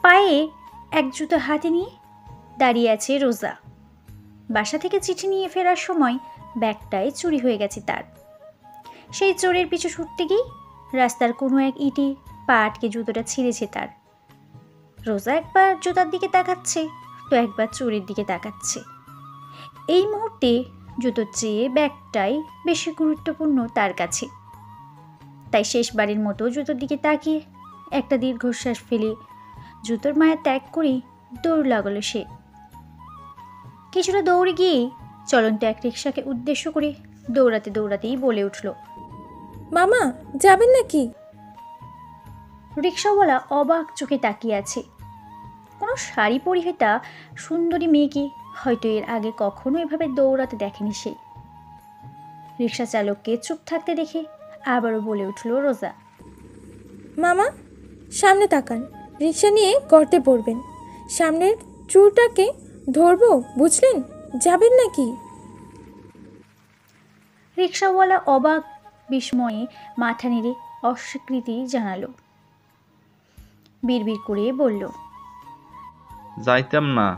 পায়ে এক জুতো হাতে নিয়ে দাঁড়িয়ে আছে রোজা। বাসা থেকে চিঠি নিয়ে ফেরার সময় ব্যাগটায় চুরি হয়ে গেছে তার। সেই চোরের পিছু ছুটতে গিয়ে রাস্তার কোনো এক ইটে পা আটকে জুতোটা ছিঁড়েছে তার। রোজা একবার জুতার দিকে তাকাচ্ছে তো একবার চোরের দিকে তাকাচ্ছে। এই মুহূর্তে জুতোর চেয়ে ব্যাগটাই বেশি গুরুত্বপূর্ণ তার কাছে। তাই শেষবারের মতো জুতোর দিকে তাকিয়ে একটা দীর্ঘশ্বাস ফেলে জুতোর মায়া ত্যাগ করে দৌড় লাগালো সে। কিছুটা দৌড়ে গিয়ে চলন্ত এক রিকশাকে উদ্দেশ্য করে দৌড়াতে দৌড়াতেই বলে উঠল, মামা যাবেন নাকি? রিকশাওয়ালা অবাক চোখে তাকিয়ে আছে। কোনো শাড়ি পরিহিতা সুন্দরী মেয়েকে হয়তো এর আগে কখনো এভাবে দৌড়াতে দেখেনি সে। রিকশা চালককে চুপ থাকতে দেখে আবারও বলে উঠল রোজা, মামা সামনে তাকান, রিক্সা নিয়ে গর্তে পড়বেন। সামনের চুরটাকে ধরবো, বুঝলেন? যাবেন নাকি? রিকশাওয়ালা অবাক বিস্ময়ে মাথা নেড়ে অস্বীকৃতি জানালো। বিড়বিড় করে বলল, যাইতাম না,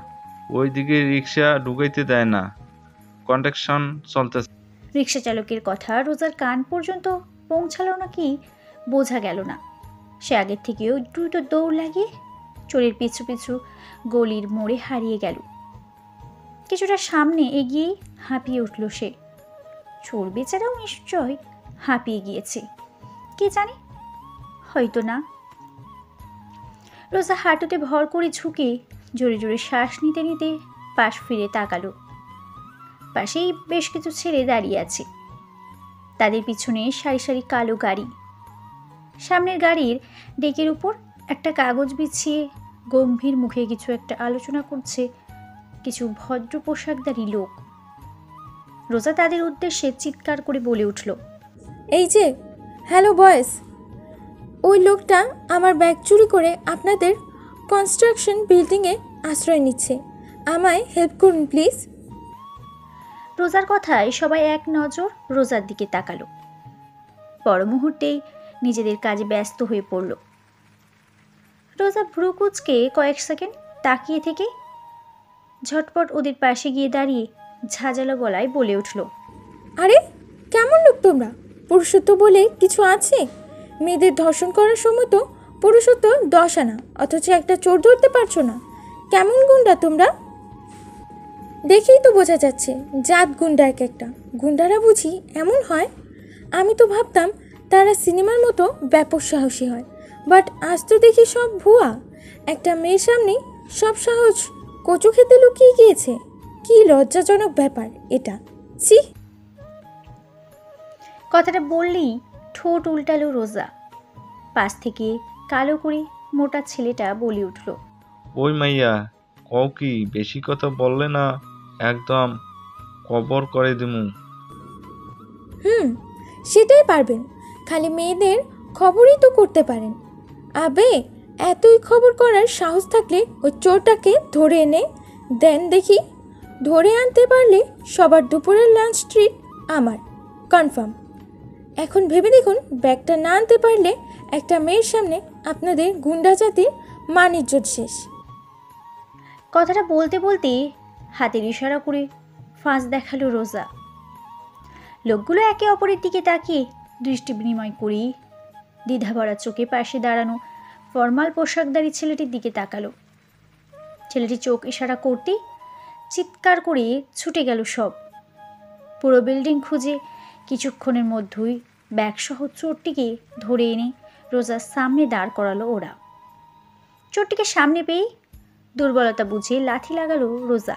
ওইদিকে রিক্সা ঢুকাইতে দেয় না, কন্ট্রাকশন চলতেছে। রিকশা চালকের কথা রোজার কান পর্যন্ত পৌঁছালো নাকি বোঝা গেল না। সে আগের থেকেও দ্রুত দৌড় লাগিয়ে চোরের পিছু পিছু গলির মোড়ে হারিয়ে গেল। কিছুটা সামনে এগিয়েই হাঁপিয়ে উঠল সে। চোর বেচারাও নিশ্চয় হাঁপিয়ে গিয়েছে, কে জানে, হয়তো না। রোজা হাঁটুতে ভর করে ঝুঁকে জোরে জোরে শ্বাস নিতে নিতে পাশ ফিরে তাকালো। পাশেই বেশ কিছু ছেলে দাঁড়িয়ে আছে। তাদের পিছনে সারি সারি কালো গাড়ি। সামনের গাড়ির ডেকের উপর একটা কাগজ বিছিয়ে গম্ভীর মুখে কিছু একটা আলোচনা করছে কিছু ভদ্র পোশাকধারী লোক। রোজা তাদের উদ্দেশ্যে চিৎকার করে বলে উঠল, এই যে, হ্যালো বয়েস, ওই লোকটা আমার ব্যাগ চুরি করে আপনাদের কনস্ট্রাকশন বিল্ডিংয়ে আশ্রয় নিচ্ছে। আমায় হেল্প করুন প্লিজ। রোজার কথায় সবাই এক নজর রোজার দিকে তাকালো। পর মুহূর্তেই নিজেদের কাজে ব্যস্ত হয়ে পড়ল। রোজা ভ্রু কুঁচকে কয়েক সেকেন্ড তাকিয়ে থেকে ঝটপট ওদের পাশে গিয়ে দাঁড়িয়ে ঝাঁঝালো গলায় বলে উঠল, আরে কেমন লোক তোমরা? পুরুষত্ব বলে কিছু আছে? মেয়েদের ধর্ষণ করার সময় তো পুরুষত্ব 10 আনা, অথচ একটা চোর ধরতে পারছো না। কেমন গুন্ডা তোমরা? দেখেই তো বোঝা যাচ্ছে জাত গুন্ডা এক একটা। গুন্ডারা বুঝি এমন হয়? আমি তো ভাবতাম তারা সিনেমার মতো ব্যাপক সাহসী হয়, বাট আজ তো দেখি সব ভুয়া। একটা মেয়ের সামনে সব সাহস কচু খেতে লুকিয়ে গিয়েছে। কি লজ্জাজনক ব্যাপার এটা, ছি। কথাটা বললেই ঠোঁট উল্টালো রোজা। পাশ থেকে কালো করে মোটা ছেলেটা বলে উঠল, ওই মাইয়া, কও কি বেশি কথা বললে না একদম কবর করে দিমু। সেটাই পারবেন, খালি মেয়েদের খবরই তো করতে পারেন। আবে, এতই খবর করার সাহস থাকলে ওই চোরটাকে ধরে এনে দেন দেখি। ধরে আনতে পারলে সবার দুপুরের লাঞ্চ ট্রিট আমার কনফার্ম। এখন ভেবে দেখুন, ব্যাগটা না আনতে পারলে একটা মেয়ের সামনে আপনাদের গুন্ডা জাতির মান ইজ্জত শেষ। কথাটা বলতে বলতে হাতের ইশারা করে ফাঁস দেখালো রোজা। লোকগুলো একে অপরের দিকে তাকিয়ে দৃষ্টি বিনিময় করেই দ্বিধাভরা চোখে পাশে দাঁড়ানো ফর্মাল পোশাকধারী ছেলেটির দিকে তাকালো। ছেলেটি চোখ ইশারা করতেই চিৎকার করে ছুটে গেল সব। পুরো বিল্ডিং খুঁজে কিছুক্ষণের মধ্যেই ব্যাগসহ চোরটিকে ধরে এনে রোজার সামনে দাঁড় করালো ওরা। চোরটিকে সামনে পেয়ে দুর্বলতা বুঝে লাথি লাগালো রোজা।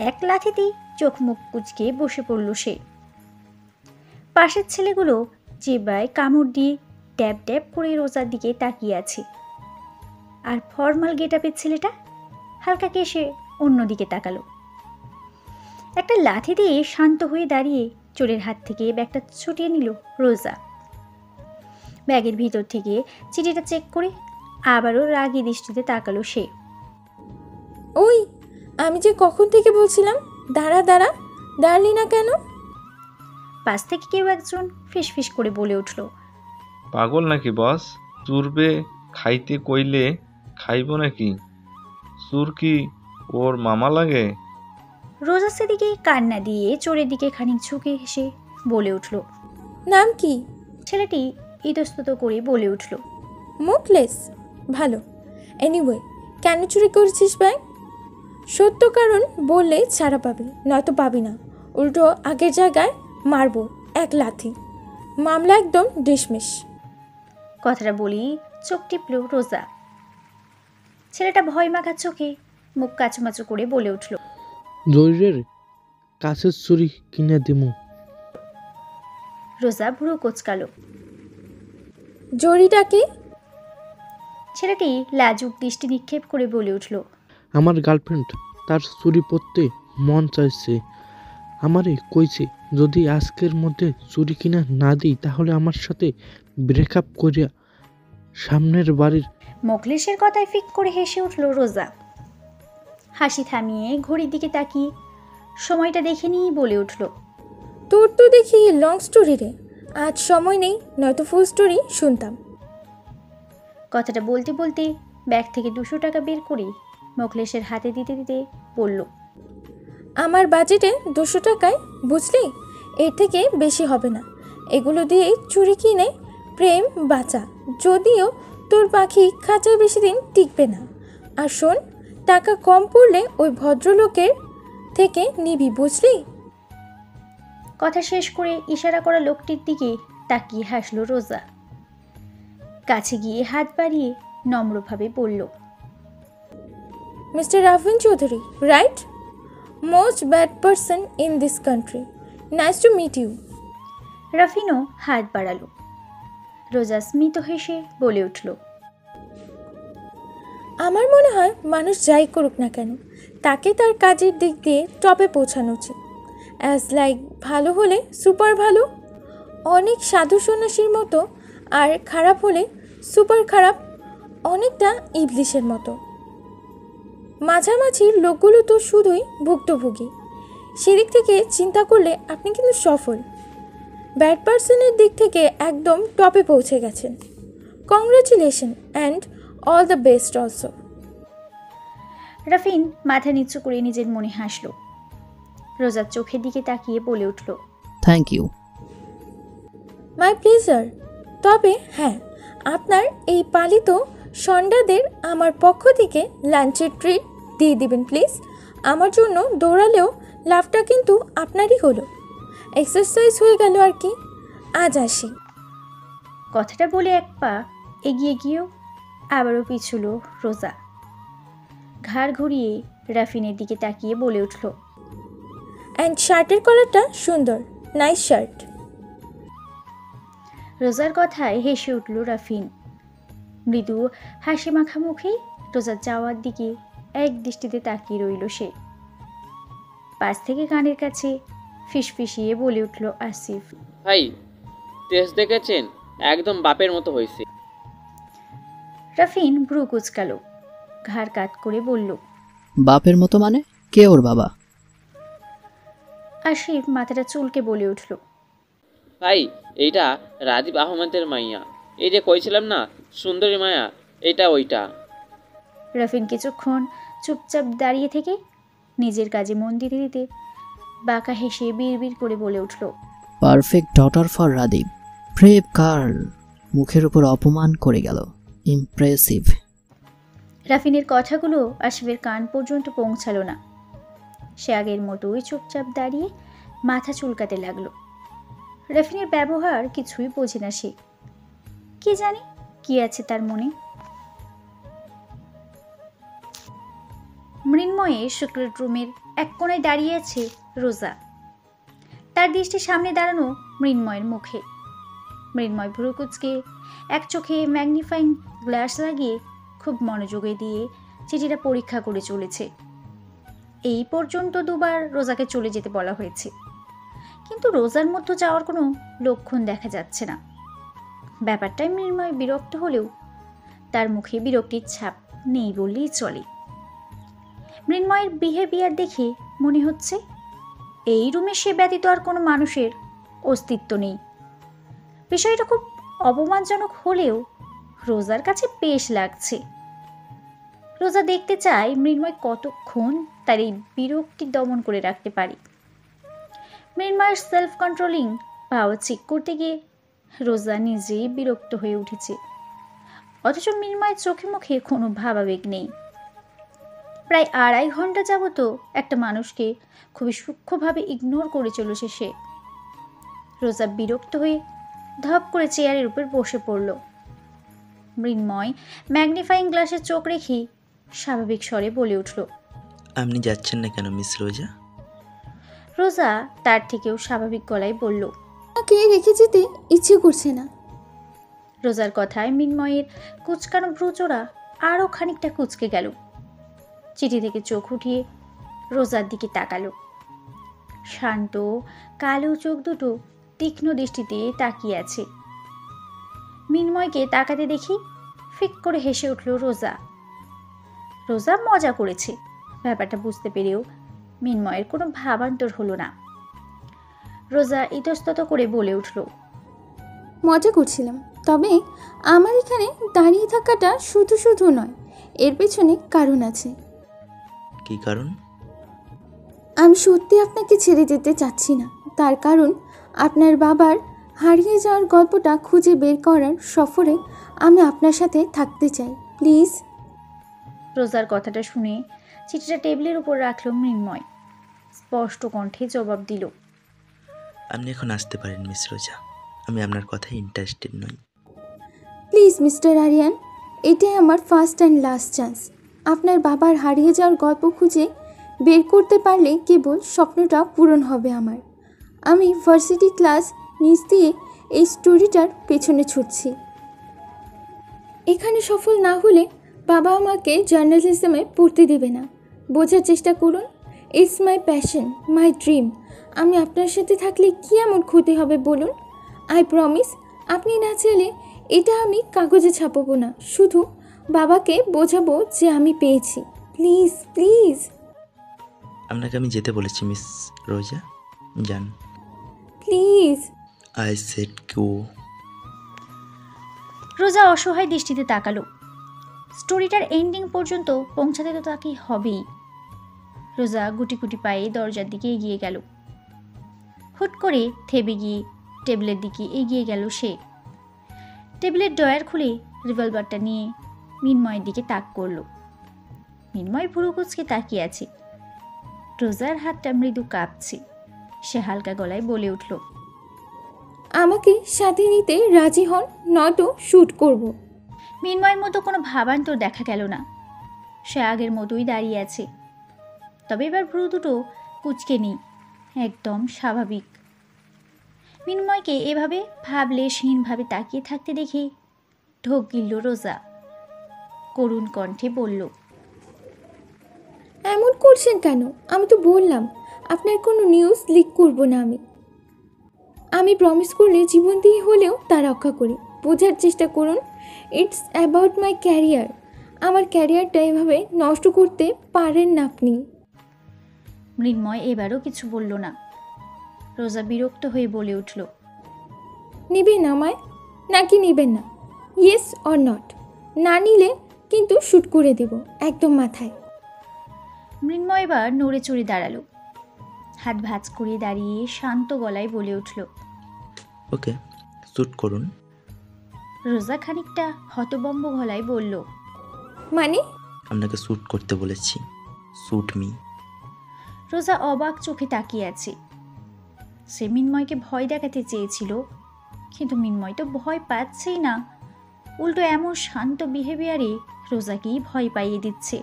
এক লাথিতেই চোখ মুখ কুচকে বসে পড়ল সে। পাশের ছেলেগুলো জিহ্বায় কামড় দিয়ে ড্যাব ড্যাব করে রোজার দিকে তাকিয়ে আছে। আর ফর্মাল গেটআপের ছেলেটা হালকা কেশে অন্যদিকে তাকালো। একটা লাথি দিয়ে শান্ত হয়ে দাঁড়িয়ে চোরের হাত থেকে ব্যাগটা ছুটিয়ে নিল রোজা। ব্যাগের ভিতর থেকে চিঠিটা চেক করে আবারও রাগী দৃষ্টিতে তাকালো সে। ওই, আমি যে কখন থেকে বলছিলাম দাঁড়া দাঁড়া, দাঁড়ালি না কেন? পাশ থেকে কেউ একজন ফিসফিস করে বলে উঠল, পাগল নাকি বস? চুরবে খাইতে কইলে খাইব নাকি? চুর কি ওর মামা লাগে? রোজা সেদিকে কান্না দিয়ে চোরের দিকে খানিক ঝুঁকে হেসে বলে উঠল। নাম কি? ছেলেটি ইতস্তত করে বলে উঠল, মুখলেস। ভালো। এনিওয়ে, কেন চুরি করেছিস ভাই? সত্য কারণ বললে ছাড়া পাবি, নয়তো পাবি না। উল্টো আগের জায়গায় মারবো এক লাথি। মামলা একদম ডিসমিস। কথাটা বলি চোখ টিপল রোজা। ছেলেটা ভয় মাখা চোখে মুখ কাচুমাচু করে বলে উঠল, জরিরের কাছের চুরি কিনে দিমু। রোজা ভুরু কোচকালো। জড়িটাকে? ছেলেটি লাজুক দৃষ্টি নিক্ষেপ করে বলে উঠল, আমার গার্লফ্রেন্ড, তার চুরি পরতে মন চাইছে। আমারে কইছে যদি আজকের মধ্যে চুরি কিনা না দিই তাহলে আমার সাথে ব্রেকআপ করিয়া সামনের বাড়ির। মোখলেসের কথায় ফিক করে হেসে উঠল রোজা। হাসি থামিয়ে ঘড়ির দিকে তাকিয়ে সময়টা দেখে নিয়েই বলে উঠল, তোর তো দেখি লং স্টোরি রে। আজ সময় নেই, নয়তো ফুল স্টোরি শুনতাম। কথাটা বলতে বলতে ব্যাগ থেকে 200 টাকা বের করে মোখলেসের হাতে দিতে দিতে বলল, আমার বাজেটে 200 টাকায়, বুঝলি? এর থেকে বেশি হবে না। এগুলো দিয়ে চুরি কিনে প্রেম বাঁচা। যদিও তোর পাখি খাঁচায় বেশি দিন টিকবে না। আর শোন, টাকা কম পড়লে ওই ভদ্রলোকের থেকে নিবি, বুঝলি? কথা শেষ করে ইশারা করা লোকটির দিকে তাকিয়ে হাসল রোজা। কাছে গিয়ে হাত বাড়িয়ে নম্রভাবে বলল, mister Rafin Chowdhury, right? Most bad person in this country. Nice to meet you. রাফিনও হাত বাড়ালো। রোজা স্মিত হেসে বলে উঠল, আমার মনে হয় মানুষ যাই করুক না কেন, তাকে তার কাজের দিক দিয়ে টপে পৌঁছানো উচিত। অ্যাজ লাইক ভালো হলে সুপার ভালো, অনেক সাধু সন্ন্যাসীর মতো, আর খারাপ হলে সুপার খারাপ, অনেকটা ইবলিশের মতো। মাঝামাঝি লোকগুলো তো শুধুই ভুক্তভোগী। সেদিক থেকে চিন্তা করলে আপনি কিন্তু সফল। ব্যাড পার্সনের দিক থেকে একদম টপে পৌঁছে গেছেন। Congratulation and all the best also. Rafin মাথা নিচু করে নিজের মনে হাসল। রোজার চোখের দিকে তাকিয়ে বলে উঠল, থ্যাংক ইউ। My pleasure. তবে হ্যাঁ, আপনার এই পালিত সন্ডাদের আমার পক্ষ থেকে লাঞ্চের ট্রিট দিয়ে দিবেন প্লিজ। আমার জন্য দৌড়ালেও লাভটা কিন্তু আপনারই হলো। এক্সারসাইজ হয়ে গেল আর কি। আজ আসি। কথাটা বলে এক পা এগিয়ে গিয়েও আবারও পিছুল রোজা। ঘাড় ঘুরিয়ে রাফিনের দিকে তাকিয়ে বলে উঠল, অ্যান্ড শার্টের কলারটা সুন্দর, নাইস শার্ট। রোজার কথায় হেসে উঠল রাফিন। মৃদু হাসি মাখা মুখেই রোজার যাওয়ার দিকে এক দৃষ্টিতে তাকিয়ে রইল সে। পাশ থেকে কানের কাছে ফিসফিসিয়ে বলে উঠল আসিফ, ভাই, টেস্ট দেখেছেন? একদম বাপের মতো হয়েছে। রাফিন ভ্রু কুচকালো, ঘাড় কাত করে বলল, বাপের মতো মানে? কে ওর বাবা? আসিফ মাথাটা চুলকে বলে উঠল, ভাই, এইটা রাজীব আহমেদের মাইয়া। এই যে কইছিলাম না সুন্দরী মায়া, এটা ওইটা। রাফিন কিছুক্ষণ চুপচাপ দাঁড়িয়ে থেকে নিজের কাজে মন দিতে দিতে বাঁকা হেসে বিড়বিড় করে বলে উঠল, perfect daughter for Radip. Brave girl. মুখের উপর অপমান করে গেল। ইমপ্রেসিভ। রাফিনের কথাগুলো আসিফের কান পর্যন্ত পৌঁছালো না। সে আগের মতোই চুপচাপ দাঁড়িয়ে মাথা চুলকাতে লাগলো। রাফিনের ব্যবহার কিছুই বোঝে না সে। কি জানে কি আছে তার মনে। মৃন্ময়ে শুক্রের রুমের এক কোণায় দাঁড়িয়ে আছে রোজা। তার দৃষ্টি সামনে দাঁড়ানো মৃন্ময়ের মুখে। মৃন্ময় ভ্রু কুঁচকে এক চোখে ম্যাগনিফাইং গ্লাস লাগিয়ে খুব মনোযোগে দিয়ে চিঠিটা পরীক্ষা করে চলেছে। এই পর্যন্ত দুবার রোজাকে চলে যেতে বলা হয়েছে, কিন্তু রোজার মধ্যে যাওয়ার কোনো লক্ষণ দেখা যাচ্ছে না। ব্যাপারটায় মৃন্ময় বিরক্ত হলেও তার মুখে বিরক্তির ছাপ নেই বললেই চলে। মৃন্ময়ের বিহেভিয়ার দেখে মনে হচ্ছে এই রুমে সে ব্যতীত আর কোনো মানুষের অস্তিত্ব নেই। বিষয়টা খুব অপমানজনক হলেও রোজার কাছে বেশ লাগছে। রোজা দেখতে চায় মৃন্ময় কতক্ষণ তার এই বিরক্তি দমন করে রাখতে পারে। মৃন্ময়ের সেলফ কন্ট্রোলিং পাওয়ার চেক করতে গিয়ে রোজা নিজেই বিরক্ত হয়ে উঠেছে, অথচ মৃন্ময়ের চোখে মুখে কোনো ভাবাবেগ নেই। প্রায় 2.5 ঘন্টা যাবত একটা মানুষকে খুবই সূক্ষ্মভাবে ইগনোর করে চলেছে সে। রোজা বিরক্ত হয়ে ধপ করে চেয়ারের উপর বসে পড়ল। মৃন্ময় ম্যাগনিফাইং গ্লাসে চোখ রেখে স্বাভাবিক স্বরে বলে উঠল, আপনি যাচ্ছেন না কেন মিস রোজা? রোজা তার থেকেও স্বাভাবিক গলায় বলল, আমাকে রেখে যেতে ইচ্ছে করছে না। রোজার কথায় মৃন্ময়ের কুচকানো ভ্রুচোরা আরও খানিকটা কুচকে গেল। চিঠি থেকে চোখ উঠিয়ে রোজার দিকে তাকালো। শান্ত কালো চোখ দুটো তীক্ষ্ণ দৃষ্টিতে তাকিয়ে আছে। মৃন্ময়কে তাকাতে দেখি ফিক করে হেসে উঠল রোজা। রোজা মজা করেছে, ব্যাপারটা বুঝতে পেরেও মৃন্ময়ের কোনো ভাবান্তর হলো না। রোজা ইতস্তত করে বলে উঠল, মজা করছিলাম, তবে আমার এখানে দাঁড়িয়ে থাকাটা শুধু শুধু নয়, এর পেছনে কারণ আছে। কি কারণ? আমি সত্যি আপনাকে ছেড়ে যেতে চাচ্ছি না। তার কারণ আপনার বাবার হারিয়ে যাওয়ার গল্পটা খুঁজে বের করার সফরে আমি আপনার সাথে থাকতে চাই, প্লিজ। রোজার কথাটা শুনে চিঠিটা টেবিলের উপর রাখল মৃন্ময়। স্পষ্ট কণ্ঠে জবাব দিল, আপনি এখন আসতে পারেন মিস রোজা, আমি আপনার কথায় ইন্টারেস্টেড নই। প্লিজ মিস্টার আরিয়ান, এটাই আমার ফার্স্ট অ্যান্ড লাস্ট চান্স। আপনার বাবার হারিয়ে যাওয়ার গল্প খুঁজে বের করতে পারলে কেবল স্বপ্নটা পূরণ হবে আমার। আমি ভার্সিটি ক্লাস মিস দিয়ে এই স্টোরিটার পেছনে ছুটছি। এখানে সফল না হলে বাবা আমাকে জার্নালিজমে পড়তে দেবে না। বোঝার চেষ্টা করুন, it's my passion, my dream. আমি আপনার সাথে থাকলে কী এমন ক্ষতি হবে বলুন? আই প্রমিস, আপনি না চাইলে এটা আমি কাগজে ছাপাবো না, শুধু বাবাকে বোঝাবো যে আমি পেয়েছি। Please please. আপনাকে আমি যেতে বলেছি মিস রোজা, যান। প্লিজ। আই সেড গো। রোজা অসহায় দৃষ্টিতে তাকালো। স্টোরিটার এন্ডিং পর্যন্ত পৌঁছাতে তো তাকে হবেই। রোজা গুটি গুটি পায়ে দরজার দিকে এগিয়ে গেল। হুট করে থেমে গিয়ে টেবিলের দিকে এগিয়ে গেল সে। টেবিলের ড্রয়ার খুলে রিভলভারটা নিয়ে মৃন্ময়ের দিকে তাক করল। মৃন্ময় ভুরু কুচকে তাকিয়ে আছে। রোজার হাতটা মৃদু কাঁপছে। সে হালকা গলায় বলে উঠল, আমাকে সাথে নিতে রাজি হন, নয়তো শ্যুট করব। মৃন্ময়ের মতো কোনো ভাবান্তর দেখা গেল না। সে আগের মতোই দাঁড়িয়ে আছে, তবে এবার ভ্রু দুটো কুচকে নেই, একদম স্বাভাবিক। মৃন্ময়কে এভাবে ভাবলেশহীনভাবে তাকিয়ে থাকতে দেখে ঢোক গিলল রোজা। করুণ কণ্ঠে বলল, এমন করছেন কেন? আমি তো বললাম আপনার কোনো নিউজ লিক করব না। আমি প্রমিস করলে জীবন দিয়ে হলেও তা রক্ষা করি। বোঝার চেষ্টা করুন, ইটস অ্যাবাউট মাই ক্যারিয়ার। আমার ক্যারিয়ারটা এভাবে নষ্ট করতে পারেন না আপনি। মৃন্ময় এবারও কিছু বলল না। রোজা বিরক্ত হয়ে বলে উঠল, নেবেন আমায় নাকি নেবেন না? Yes or not. না নিলে কিন্তু শ্যুট করে দেব একদম মাথায়। মৃন্ময় এবার নড়ে চড়ে দাঁড়ালো। হাত ভাঁজ করে দাঁড়িয়ে শান্ত গলায় বলে উঠল, ওকে, শ্যুট করুন। রোজা খানিকটা হতবম্ব গলায় বলল, মানে? আপনাকে শ্যুট করতে বলেছি, শ্যুট মি। রোজা অবাক চোখে তাকিয়ে আছে। সে মৃন্ময়কে ভয় দেখাতে চেয়েছিল, কিন্তু মৃন্ময় তো ভয় পাচ্ছেই না, উল্টো এমন শান্ত বিহেভিয়ারে রোজাকেই ভয় পাইয়ে দিচ্ছে।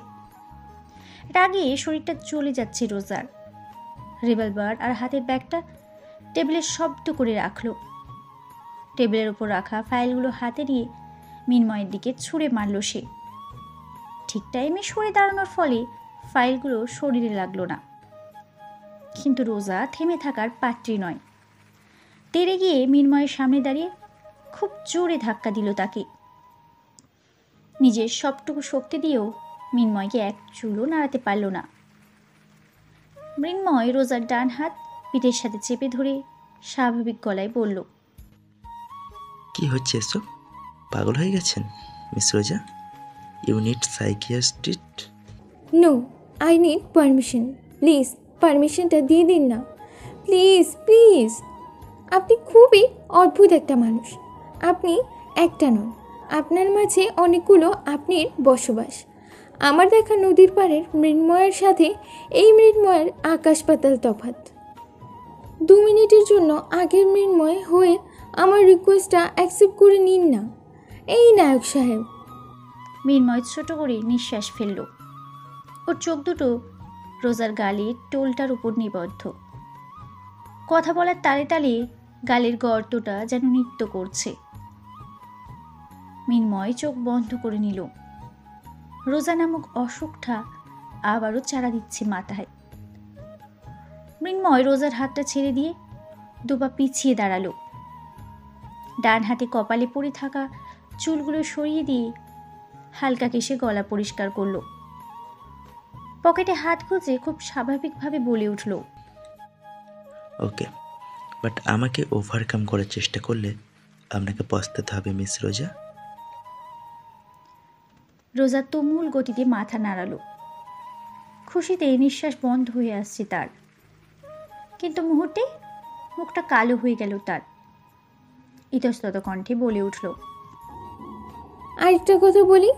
রাগে শরীরটা চলে যাচ্ছে রোজার। রিভলভার আর হাতের ব্যাগটা টেবিলে শব্দ করে রাখলো। টেবিলের উপর রাখা ফাইলগুলো হাতে নিয়ে মৃন্ময়ের দিকে ছুঁড়ে মারল সে। ঠিক টাইমে সরে দাঁড়ানোর ফলে ফাইলগুলো শরীরে লাগলো না। কিন্তু রোজা থেমে থাকার পাত্রী নয়। তেড়ে গিয়ে মৃন্ময়ের সামনে দাঁড়িয়ে খুব জোরে ধাক্কা দিল তাকে। নিজের সবটুকু শক্তি দিয়েও মৃন্ময়কে এক চুলও নাড়াতে পারল না। মৃন্ময় রোজার ডান হাত পিঠের সাথে চেপে ধরে স্বাভাবিক গলায় বলল, কি হচ্ছে এসব? পাগল হয়ে গেছেন miss Roza? You need psychiatrist. No, I need permission. Please পারমিশনটা দিয়ে দিন না, প্লিজ প্লিজ। আপনি খুবই অদ্ভুত একটা মানুষ। আপনি একটা নন, আপনার মাঝে অনেকগুলো আপনির বসবাস। আমার দেখা নদীর পাড়ের মৃন্ময়ের সাথে এই মৃন্ময়ের আকাশ পাতাল তফাৎ। 2 মিনিটের জন্য আগের মৃন্ময় হয়ে আমার রিকোয়েস্টটা অ্যাকসেপ্ট করে নিন না। এই নায়ক সাহেব। মৃন্ময় ছোট করে নিঃশ্বাস ফেলল। ওর চোখ দুটো রোজার গালের টোলটার উপর নিবদ্ধ। কথা বলার তালে তালে গালের গর্তটা যেন নৃত্য করছে। মৃন্ময় চোখ বন্ধ করে নিল। রোজা নামক অসুখটা আবারও চারা দিচ্ছে মাথায়। মৃন্ময় রোজার হাতটা ছেড়ে দিয়ে দুপা পিছিয়ে দাঁড়ালো। ডান হাতে কপালে পড়ে থাকা চুলগুলো সরিয়ে দিয়ে হালকা কেশে গলা পরিষ্কার করলো। পকেটে হাত গুজে খুব স্বাভাবিকভাবে বলে উঠল, ওকে, বাট আমাকে ওভারকাম করার চেষ্টা করলে আপনাকে পস্তাতে হবে মিস রোজা। রোজা তুমুল গতিতে মাথা নাড়ালো। খুশিতে নিঃশ্বাস বন্ধ হয়ে আসছে তার, কিন্তু মুহূর্তে মুখটা কালো হয়ে গেল তার। ইতস্তত কণ্ঠে বলে উঠল, আরেকটা কথা বলি।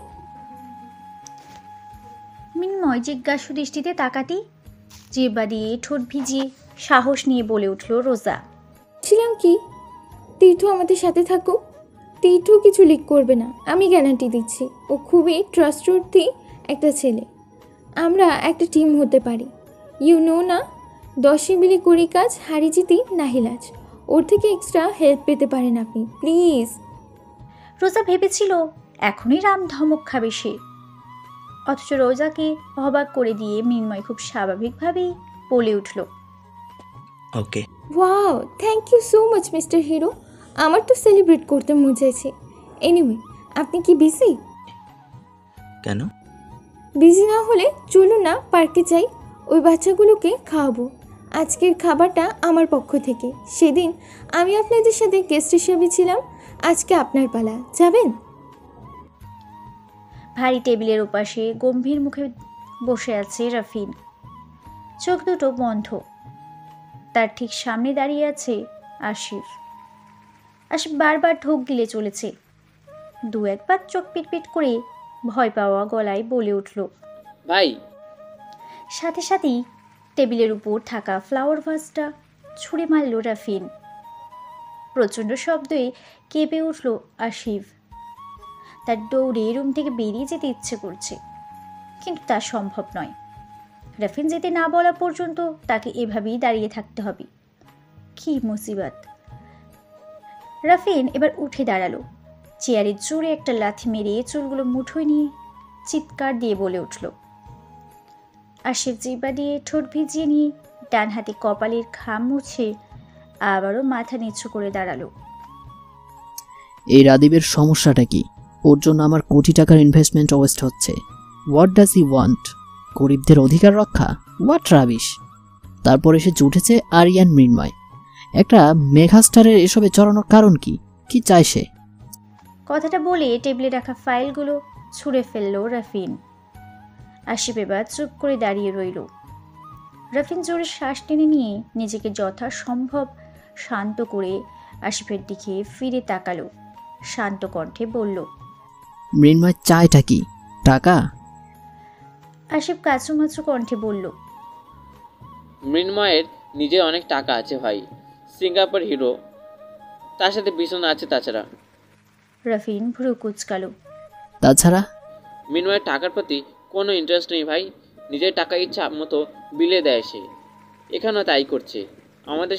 মৃন্ময় জিজ্ঞাসু দৃষ্টিতে তাকাতেই জিহ্বা দিয়ে ঠোঁট ভিজিয়ে সাহস নিয়ে বলে উঠল রোজা, ছিলাম কি, তীর্থ আমাদের সাথে থাকুক। তীর্থ কিছু লিক করবে না, আমি গ্যারান্টি দিচ্ছি। ও খুবই ট্রাস্টওয়ার্থি একটা ছেলে। আমরা একটা টিম হতে পারি। ইউ নো না, 10 মিলে করি কাজ, হারি জিতি নাহিলাজ। ওর থেকে এক্সট্রা হেল্প পেতে পারেন আপনি, প্লিজ। রোজা ভেবেছিল এখনই রাম ধমক খাবে সে, অথচ রোজাকে অবাক করে দিয়ে মৃন্ময় খুব স্বাভাবিকভাবেই বলে উঠল, okay. Wow, thank you so much mister hero. আমার তো সেলিব্রেট করতে মজা আছে। এনিওয়ে, আপনি কি বিজি? কেন? বিজি না হলে চলুন না পার্কে যাই, ওই বাচ্চাগুলোকে খাওয়াবো। আজকের খাবারটা আমার পক্ষ থেকে। সেদিন আমি আপনাদের সাথে গেস্ট হিসেবে ছিলাম, আজকে আপনার পালা। যাবেন? ভারী টেবিলের ওপাশে গম্ভীর মুখে বসে আছে রাফিন, চোখ দুটো বন্ধ। তার ঠিক সামনে দাঁড়িয়ে আছে আশিফ। আশিফ বারবার ঢোক গিলে চলেছে। 2-1 বার চোখ পিটপিট করে ভয় পাওয়া গলায় বলে উঠল, ভাই। সাথে সাথেই টেবিলের উপর থাকা ফ্লাওয়ার ভাসটা ছুঁড়ে মারল রাফিন। প্রচণ্ড শব্দে কেঁপে উঠল আশিফ। তার দৌড়ে রুম থেকে বেরিয়ে যেতে ইচ্ছে করছে, কিন্তু তা সম্ভব নয়। রাফিন যেতে না বলা পর্যন্ত তাকে এভাবেই দাঁড়িয়ে থাকতে হবে। কি মুসিবত! রাফিন এবার উঠে দাঁড়ালো। চেয়ারে জোরে একটা লাথি মেরে চুলগুলো মুঠোয় নিয়ে চিৎকার দিয়ে বলে উঠল। আশিফ জিহ্বা দিয়ে ঠোঁট ভিজিয়ে নিয়ে ডান হাতে কপালের ঘাম মুছে আবারও মাথা নিচু করে দাঁড়ালো। এই রাদীবের সমস্যাটা কি? ওর জন্য আমার কোটি টাকার ইনভেস্টমেন্ট ওয়েস্ট হচ্ছে। What does he want? গরিবদের অধিকার রক্ষা? What rubbish! তারপর এসে জুটেছে আরিয়ান মৃন্ময়। একটা মেঘাস্টারের এসবে চড়ানোর কারণ কি? কি চায় সে? কথাটা বলে টেবিলে রাখা ফাইলগুলো ছুঁড়ে ফেলল রাফিন। আশিফ এবার চুপ করে দাঁড়িয়ে রইল। রাফিন জোরে শ্বাস টেনে নিয়ে নিজেকে যথাসম্ভব শান্ত করে আশিফের দিকে ফিরে তাকালো। শান্ত কণ্ঠে বলল, মৃন্ময় চায়টা কি? টাকা? আশিফ কাঁচুমাচু কণ্ঠে বলল, মৃন্ময়ের নিজে অনেক টাকা আছে ভাই, সিঙ্গাপুর হিরো, তার সাথে বিছানা আছে। তাছাড়া রাফিন ভ্রু কুচকালো। তাছাড়া মৃন্ময়ের টাকার প্রতি কোনো ইন্টারেস্ট নেই ভাই, নিজের টাকা ইচ্ছা মতো বিলে দেয় সে। এখানেও তাই করছে। আমাদের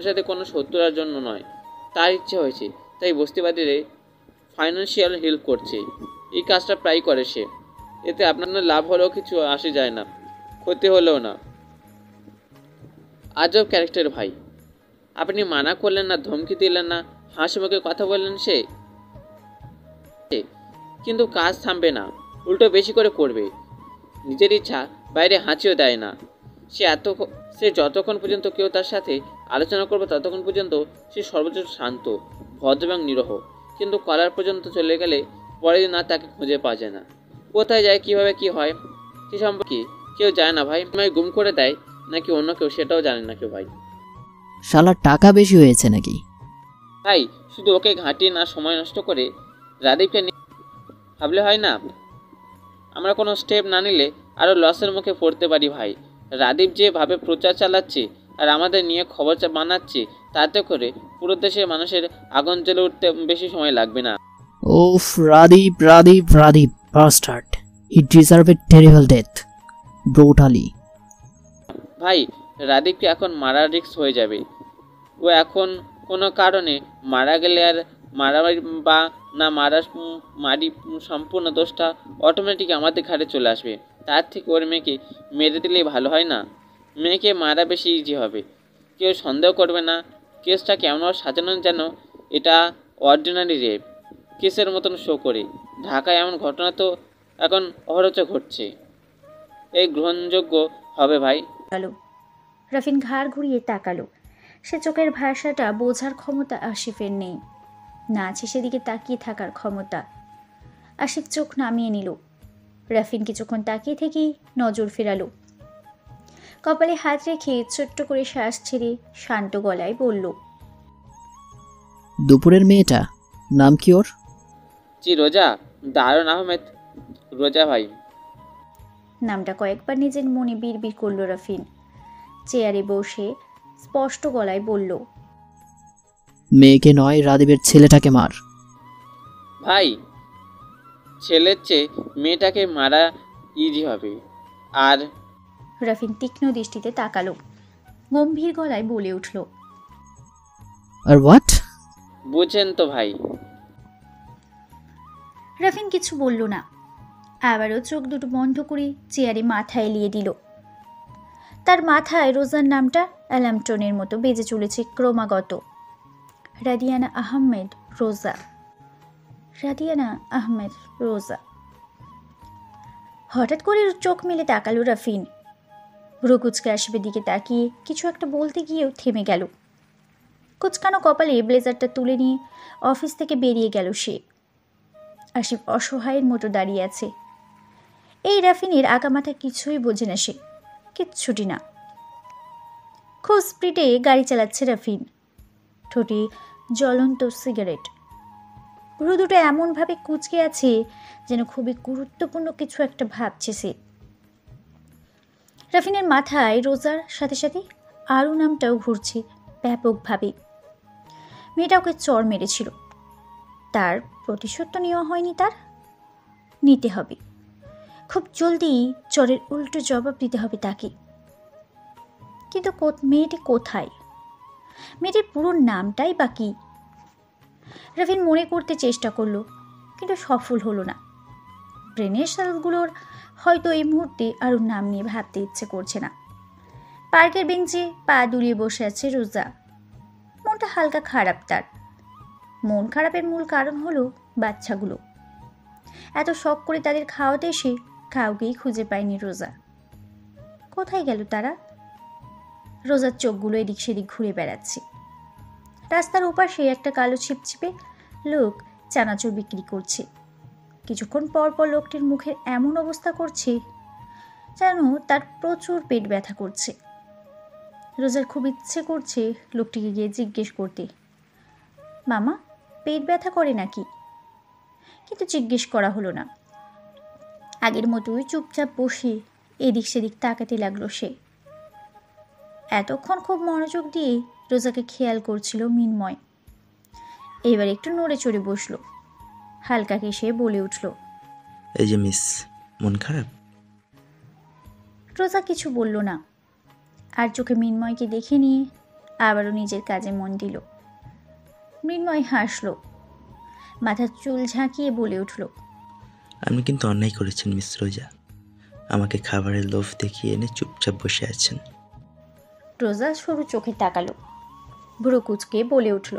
সাথে কোনো শত্রুতার জন্য নয়, তার ইচ্ছে হয়েছে তাই বস্তিবাদীদের ফাইন্যান্সিয়াল হেল্প করছে। এই কাজটা প্রায় করে সে। এতে আপনার লাভ হলেও কিছু আসে যায় না, ক্ষতি হলেও না। আজব ক্যারেক্টার ভাই। আপনি মানা করলেন না, ধমকি দিলেন না, হাসি মুখে কথা বললেন সে, কিন্তু কাজ থামবে না, উল্টো বেশি করে করবে। নিজের ইচ্ছা বাইরে হাঁচিও দেয় না। সে যতক্ষণ পর্যন্ত কেউ তার সাথে আলোচনা করবো ততক্ষণ পর্যন্ত সে সর্বোচ্চ শান্ত, ভদ্র এবং নিরহ। কিন্তু কলার পর্যন্ত চলে গেলে পরের দিন আর তাকে খুঁজে পাওয়া যায় না। কোথায় যায়, কিভাবে কি হয় সে সম্পর্কে কেউ জানে না ভাই। আমায় গুম করে দেয় নাকি অন্য কেউ, সেটাও জানে না কেউ ভাই। শালার টাকা বেশি হয়েছে নাকি? ভাই শুধু ওকে ঘাঁটিয়ে না সময় নষ্ট করে রাদীপকে নিয়ে ভাবলে হয় না? আমরা কোনো স্টেপ না নিলে আরও লসের মুখে পড়তে পারি ভাই। রাদীপ যেভাবে প্রচার চালাচ্ছে আর আমাদের নিয়ে খবর বানাচ্ছে, তাতে করে পুরো দেশের মানুষের আগুন জ্বলে উঠতে বেশি সময় লাগবে না। ওফ, Radeep Radeep Radeep bastard, he deserve a terrible death, brutally. ভাই রাদীপকে এখন মারা রিস্ক হয়ে যাবে। ও এখন কোনো কারণে মারা গেলে আর মারামারি বা না মারি সম্পূর্ণ দোষটা অটোমেটিক আমাদের ঘাড়ে চলে আসবে। তার থেকে ওর মেয়েকে মেরে দিলেই ভালো হয় না? মেয়েকে মারা বেশি ইজি হবে, কেউ সন্দেহ করবে না। কেসটা কেমন সাজানো যেন এটা অর্ডিনারি রেপ কেসের মতন শো করে। ঢাকায় এমন ঘটনা তো এখন অহরচ ঘটছে, এই গ্রহণযোগ্য হবে ভাই? তাকালো। রাফিন ঘাড় ঘুরিয়ে তাকালো। সে চোখের ভাষাটা বোঝার ক্ষমতা আসিফের নেই, না আছে সেদিকে তাকিয়ে থাকার ক্ষমতা। আসিফ চোখ নামিয়ে নিল। রাফিন কিছুক্ষণ তাকিয়ে থেকেই নজর ফেরালো। কপালে হাত রেখে ছোট্ট করে শ্বাস ছেড়ে শান্ত গলায় বলল, দুপুরের মেয়েটা নাম কি ওর? জি রোজা, দারুন আহমেদ রোজা ভাই। নামটা কয়েকবার নিজের মনে বিড়বিড় করল রাফিন। চেয়ারে বসে স্পষ্ট গলায় বলল, মেয়েকে নয়, রাদীপের ছেলেটাকে মার। ভাই ছেলের চেয়ে মেয়েটাকে মারা ইজি হবে। আর রাফিন তীক্ষ্ণ দৃষ্টিতে তাকালো, গম্ভীর গলায় বলে উঠল, আর হোয়াট? বুঝেন তো ভাই। রাফিন কিছু বলল না। আবারও চোখ দুটো বন্ধ করে চেয়ারে মাথা এলিয়ে দিল। তার মাথায় রোজার নামটা অ্যালার্ম টোনের মতো বেজে চলেছে ক্রমাগত। রাদিয়ানা আহমেদ রোজা, রাদিয়ানা আহমেদ রোজা। হঠাৎ করে চোখ মেলে তাকালো রাফিন। ভ্রু কুচকে আসিফের দিকে তাকিয়ে কিছু একটা বলতে গিয়েও থেমে গেল। কুচকানো কপালে ব্লেজারটা তুলে নিয়ে অফিস থেকে বেরিয়ে গেল সে। আসিফ অসহায়ের মতো দাঁড়িয়ে আছে। এই রাফিনের আগামাথা কিছুই বোঝে না সে, কিচ্ছুটি না। খুব স্পিডে গাড়ি চালাচ্ছে রাফিন, ঠোঁটে জ্বলন্ত সিগারেট। ভ্রু দুটো এমনভাবে কুচকে আছে যেন খুবই গুরুত্বপূর্ণ কিছু একটা ভাবছে সে। রাফিনের মাথায় রোজার সাথে সাথে আরও নামটাও ঘুরছে ব্যাপকভাবে। মেয়েটা ওকে চর মেরেছিল, তার প্রতিশোধ তো নেওয়া হয়নি, তার নিতে হবে। খুব জলদি চরের উল্টো জবাব দিতে হবে তাকে। কিন্তু মেয়েটি কোথায়? মেয়েটির পুরো নামটাই বা কি? রাফিন মনে করতে চেষ্টা করলো, কিন্তু সফল হলো না। ব্রেনের সেলগুলোর হয়তো এই মুহূর্তে আরও নাম নিয়ে ভাবতে ইচ্ছে করছে না। পার্কের বেঞ্চে পা দুলিয়ে বসে আছে রোজা। মনটা হালকা খারাপ তার। মন খারাপের মূল কারণ হলো বাচ্চাগুলো। এত শখ করে তাদের খাওয়াতে এসে কাউকেই খুঁজে পায়নি রোজা। কোথায় গেল তারা? রোজার চোখগুলো এদিক সেদিক ঘুরে বেড়াচ্ছে। রাস্তার ওপাশে একটা কালো ছিপছিপে লোক চানাচুর বিক্রি করছে। কিছুক্ষণ পর পর লোকটির মুখের এমন অবস্থা করছে যেন তার প্রচুর পেট ব্যথা করছে। রোজার খুব ইচ্ছে করছে লোকটিকে গিয়ে জিজ্ঞেস করতে, মামা পেট ব্যথা করে নাকি? কিন্তু জিজ্ঞেস করা হলো না। আগের মতোই চুপচাপ বসে এদিক সেদিক তাকাতে লাগলো সে। এতক্ষণ খুব মনোযোগ দিয়ে রোজাকে খেয়াল করছিল মিনময়। এবার একটু নড়ে চড়ে বসলো, হালকা কেসে বলে উঠল, এই যে মিস, মন খারাপ? রোজা কিছু বলল না, আর চোখে মিনময়কে দেখে নিয়ে আবারও নিজের কাজে মন দিল। মৃন্ময় হাসল, মাথার চুল ঝাঁকিয়ে বলে উঠল, আপনি কিন্তু অন্যায় করেছেন মিস রোজা। আমাকে খাবারের লোভ দেখিয়ে এনে চুপচাপ বসে আছেন। রোজা সরু চোখে তাকালো, ভ্রু কুচকে বলে উঠল,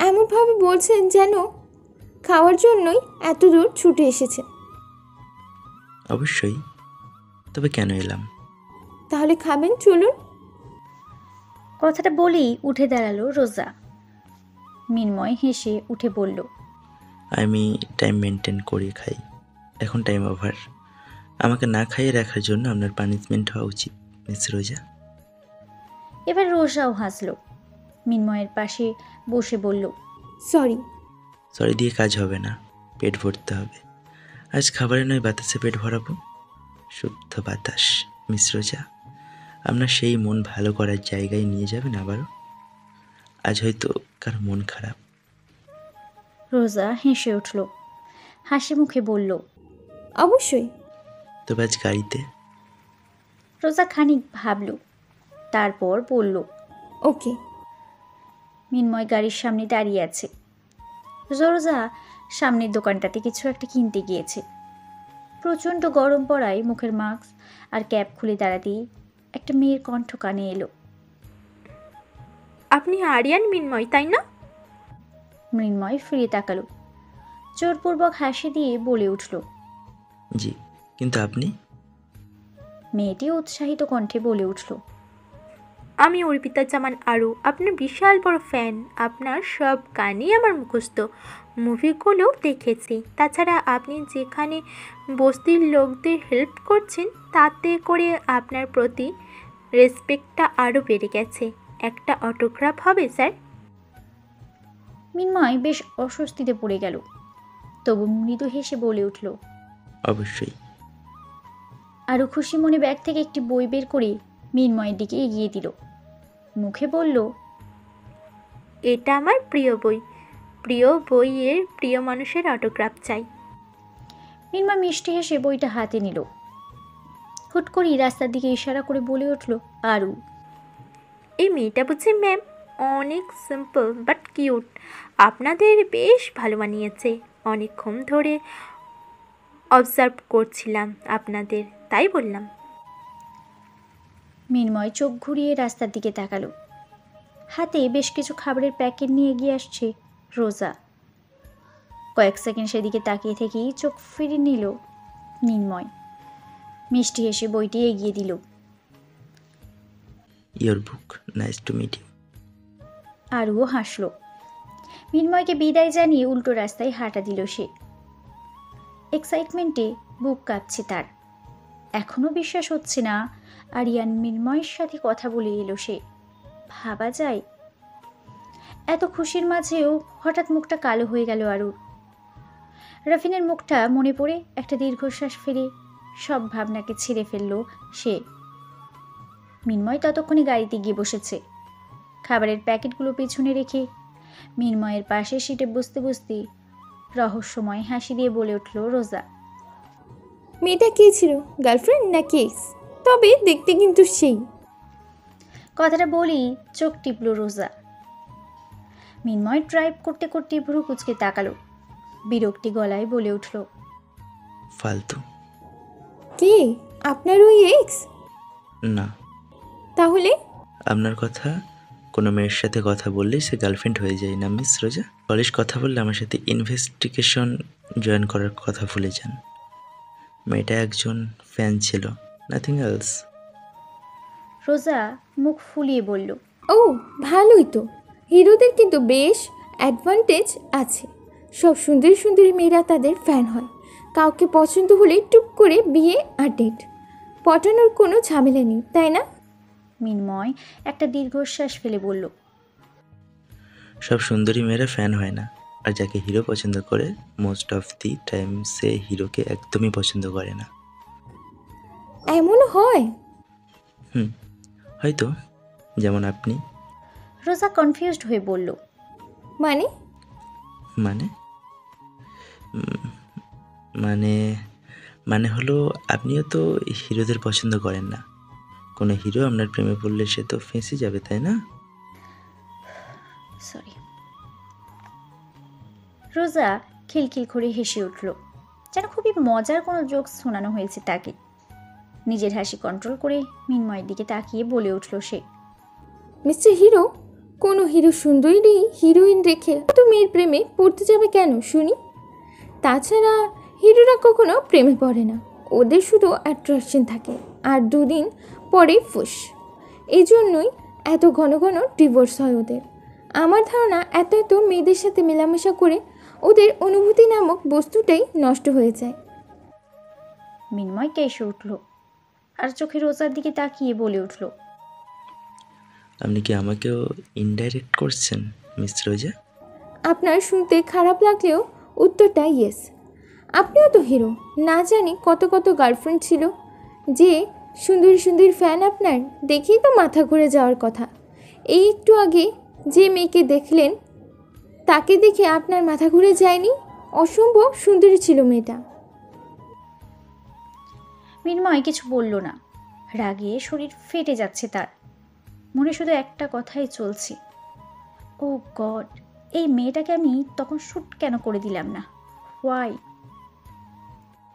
এমনভাবে বলছেন যেন খাওয়ার জন্যই এত দূর ছুটে এসেছে। অবশ্যই, তবে কেন এলাম? তাহলে খাবেন, চলুন। কথাটা বলেই উঠে দাঁড়ালো রোজা। মিনময় হেসে উঠে বলল, আমি টাইম মেনটেন করে খাই, এখন টাইম ওভার। আমাকে না খাইয়ে রাখার জন্য আপনার পানিশমেন্ট হওয়া উচিত মিস রোজা। এবার রোজাও হাসল। মিনময়ের পাশে বসে বলল, সরি। সরি দিয়ে কাজ হবে না, পেট ভরতে হবে। আজ খাবারে নয় বাতাসে পেট ভরাবো, শুদ্ধ বাতাস। মিস রোজা, আপনার সেই মন ভালো করার জায়গায় নিয়ে যাবেন আবারও। আজ হয়তো কার মন খারাপ। রোজা হেসে উঠল, হাসি মুখে বলল, অবশ্যই। তবে আজ গাড়িতে। রোজা খানিক ভাবল, তারপর বলল, ওকে। মিনময় গাড়ির সামনে দাঁড়িয়ে আছে। রোজা সামনের দোকানটাতে কিছু একটা কিনতে গিয়েছে। প্রচণ্ড গরম পড়ায় মুখের মাস্ক আর ক্যাপ খুলে দাঁড়াতেই একটা মেয়ের কণ্ঠ কানে এলো। আপনি আরিয়ান মিনময়, তাই না? মৃন্ময় ফিরে তাকালো, জোরপূর্বক হাসি দিয়ে বলে উঠল, জি, কিন্তু আপনি? মেয়েটি উৎসাহিত কণ্ঠে বলে উঠল, আমি অর্পিতা জামান আরু, আপনার বিশাল বড় ফ্যান। আপনার সব গানই আমার মুখস্থ, মুভিগুলোও দেখেছি। তাছাড়া আপনি যেখানে বস্তির লোকদের হেল্প করছেন, তাতে করে আপনার প্রতি রেসপেক্টটা আরও বেড়ে গেছে। একটা অটোগ্রাফ হবে স্যার? মিনময় বেশ অস্বস্তিতে পড়ে গেল, তবু মৃদু হেসে বলে উঠল। অবশ্যই। আরও খুশি মনে ব্যাগ থেকে একটি বই বের করে মিনময়ের দিকে এগিয়ে দিল, মুখে বলল, এটা আমার প্রিয় বই। প্রিয় বইয়ের প্রিয় মানুষের অটোগ্রাফ চাই। মিনময় মিষ্টি হেসে বইটা হাতে নিল। হুট করেই রাস্তার দিকে ইশারা করে বলে উঠল, আরু। এই মেয়েটা বুঝি ম্যাম অনেক সিম্পল বাট কিউট। আপনাদের বেশ ভালো মানিয়েছে। অনেকক্ষণ ধরে অবজার্ভ করছিলাম আপনাদের, তাই বললাম। মিনময় চোখ ঘুরিয়ে রাস্তার দিকে তাকালো। হাতে বেশ কিছু খাবারের প্যাকেট নিয়ে এগিয়ে আসছে রোজা। কয়েক সেকেন্ড সেদিকে তাকিয়ে থেকেই চোখ ফিরিয়ে নিল মিনময়। মিষ্টি হেসে বইটি এগিয়ে দিল। Your book, nice to meet you. আরুও হাসল। মিনময়কে বিদায় জানিয়ে উল্টো রাস্তায় হাঁটা দিল সে। এক্সাইটমেন্টে বুক কাঁপছে তার। এখনও বিশ্বাস হচ্ছে না আরিয়ান মিনময়ের সাথে কথা বলে এলো সে। ভাবা যায়? এত খুশির মাঝেও হঠাৎ মুখটা কালো হয়ে গেল আরুর। রাফিনের মুখটা মনে পড়ে একটা দীর্ঘশ্বাস ফেলে সব ভাবনাকে ছেড়ে ফেলল সে। মিনময় ততক্ষণে গাড়িতে গিয়ে বসেছে। খাবারের প্যাকেটগুলো পেছনে রেখে মিনময়ের পাশে সিটে বসতে বসতে রহস্যময় হাসি দিয়ে বলে উঠল রোজা, মেয়েটা কে ছিল, গার্লফ্রেন্ড নাকি এক্স? তবে দেখতে কিন্তু সেই। কথাটা বলেই চোখ টিপল রোজা। মিনময় ড্রাইভ করতে করতে ভ্রু কুচকে তাকালো, বিরক্তি গলায় বলে উঠল, ফালতু। কে? আপনার ওই এক্স? না। তাহলে? আপনার কথা কোনো মেয়ের সাথে কথা বললেই সে গার্লফ্রেন্ড হয়ে যায় না মিস রোজা। কলেজ কথা বললে আমার সাথে ইনভেস্টিগেশন জয়েন করার কথা ভুলে যান। মেয়েটা একজন ফ্যান ছিল, নাথিং এলস। রোজা মুখ ফুলিয়ে বলল, ও ভালোই তো। হিরোদের কিন্তু বেশ অ্যাডভান্টেজ আছে। সব সুন্দরী সুন্দরী মেয়েরা তাদের ফ্যান হয়। কাউকে পছন্দ হলে টুপ করে বিয়ে আর ডেট। পটানোর কোনো ঝামেলা নেই, তাই না? মিনময় একটা দীর্ঘশ্বাস ফেলে বলল, সব সুন্দরী মেয়েরা ফ্যান হয় না, আর যাকে হিরো পছন্দ করে মোস্ট অফ দি টাইম সে হিরোকে একদমই পছন্দ করে না। এমন হয়? হয়তো, যেমন আপনি। রোজা কনফিউজড হয়ে বলল, মানে? মানে মানে মানে হলো আপনিও তো হিরোদের পছন্দ করেন না। কোনো হিরো আপনার প্রেমে পড়লে সে তো ফেঁসে যাবে, তাই না? সরি। রোজা খিলখিল করে হেসে উঠল, যেন খুবই মজার কোনো জোকস শোনানো হয়েছে তাকে। নিজের হাসি কন্ট্রোল করে মিনময়ের দিকে তাকিয়ে বলে উঠল সে, মিস্টার হিরো, কোনো হিরো সুন্দরী হিরোইন রেখে তো মেয়ের প্রেমে পড়তে যাবে কেন শুনি? তাছাড়া হিরোরা কখনো প্রেমে পড়ে না, ওদের শুধু অ্যাট্রাকশন থাকে, আর দুদিন পরে ফুস। এই জন্যই এত ঘন ঘন ডিভোর্স হয় ওদের। আমার ধারণা এত এত মেয়েদের সাথে মেলামেশা করে ওদের অনুভূতি নামক বস্তুটাই নষ্ট হয়ে যায়। মিনময় কেসে উঠল আর চোখে রোজার দিকে তাকিয়ে বলে উঠল, আপনি কি আমাকেও ইনডাইরেক্ট করছেন মিস রোজা? আপনার শুনতে খারাপ লাগলেও উত্তরটা ইয়েস। আপনিও তো হিরো, না জানি কত কত গার্লফ্রেন্ড ছিল। যে সুন্দর সুন্দর ফ্যান আপনার, দেখেই তো মাথা ঘুরে যাওয়ার কথা। এই একটু আগে যে মেয়েকে দেখলেন তাকে দেখে আপনার মাথা ঘুরে যায়নি? অসম্ভব সুন্দরী ছিল মেয়েটা। মিনময় কিছু বলল না। রাগে শরীর ফেটে যাচ্ছে তার। মনে শুধু একটা কথাই চলছে, ও গড, এই মেয়েটাকে আমি তখন শ্যুট কেন করে দিলাম না? হোয়াই?